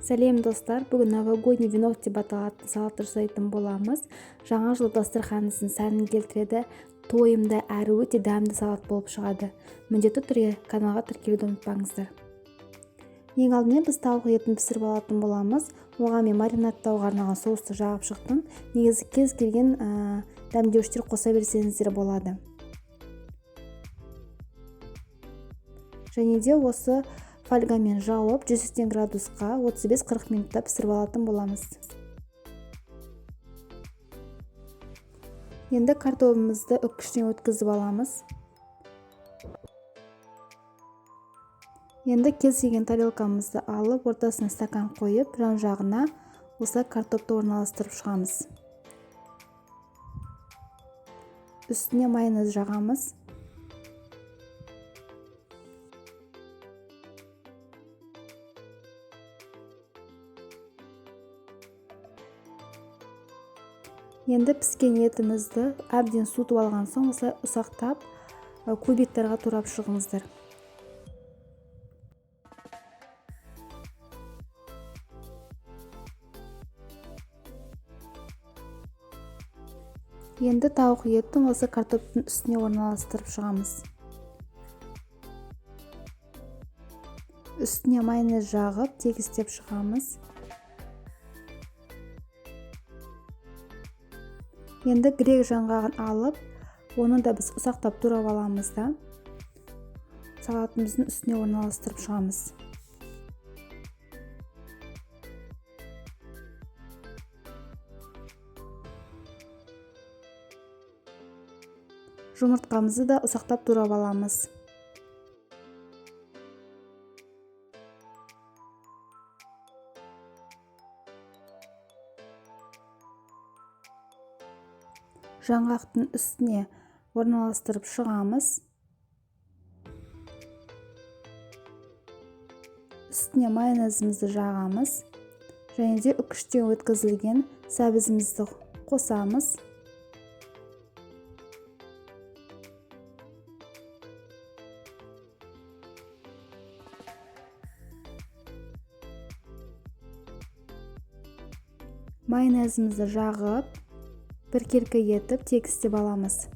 Сәлем достар, бүгін новогодний венок деп аталатын салат жасайтын боламыз. Жаңа жыл дастарханыңыздың сәнін келтіреді, тойымды әрі өте дәмді салат болып шығады. Міндетті түрде каналға тіркелуді ұмытпаңыздар. Ең алдымен біз тауық етін пісіріп алатын боламыз. Оған мен маринадтауға арналған соусты жағып шықтым. Негізі кез келген дәмдеуіштер қоса берсеңіздер болады. Және де осы фольгамен жауып 180 градусқа 35-40 минутта пісіріп алатын боламыз. Енді картоплымызды үккіштен өткізіп аламыз. Енді кез келген тарелкамызды алып, ортасына стакан қойып, жан-жағына осылай картопты орналастырып шығамыз. Үстіне майонез жағамыз. Енді піскен етімізді әбден суытып алған соң осылай ұсақтап кубиктарға турап шығыңыздар. Енді тауық етін осы картоптың үстіне орналастырып шығамыз. Үстіне майонез жағып тегістеп шығамыз. Енді грек жаңғағын алып, оны да біз ұсақтап турап аламыз да салатымыздың үстіне орналастырып шығамыз. Жұмыртқамызды да ұсақтап турап аламыз. Жаңғақтың үстіне орналастырып шығамыз. Үстіне майонезімізді жағамыз. Және де үккіштен өткізілген сәбізімізді қосамыз. Майонезімізді жағып, біркелкі етіп тегістеп аламыз.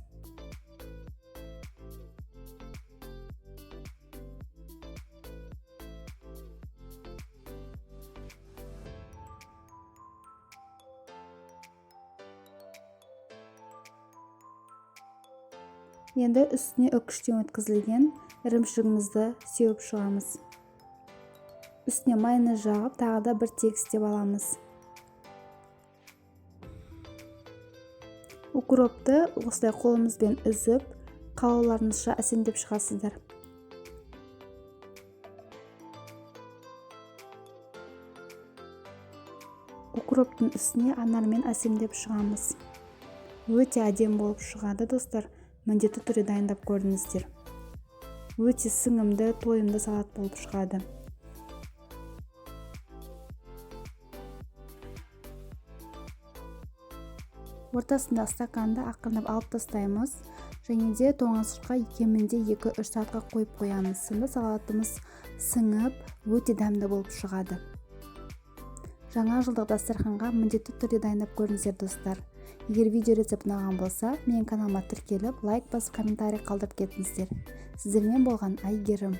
Енді үстіне үккіштен өткізілген ірімшігімізді сеуіп шығамыз. Үстіне майонез жағып, тағы да бір тегістеп аламыз. Укропты осылай қолымызбен үзіп, қалауларыңызша әсемдеп шығасыздар. Укроптың үстіне анармен әсемдеп шығамыз. Өте әдемі болып шығады, достар. Міндетті түрде дайындап көріңіздер. Өте сіңімді, тойымды салат болып шығады. Ортасында стаканды ақырындап алып тастаймыз. Және де тоңазытқышқа кемінде 2-3 сағатқа қойып қоямыз. Сонда салатымыз сіңіп, өте дәмді болып шығады. Жаңа жылдық дастарханға міндетті түрде дайындап көріңіздер, достар. Егер видео рецепт ұнаған болса, менің каналыма тіркеліп, лайк басып, комментарий қалдырып кетіңіздер. Сіздермен болған Айгерім.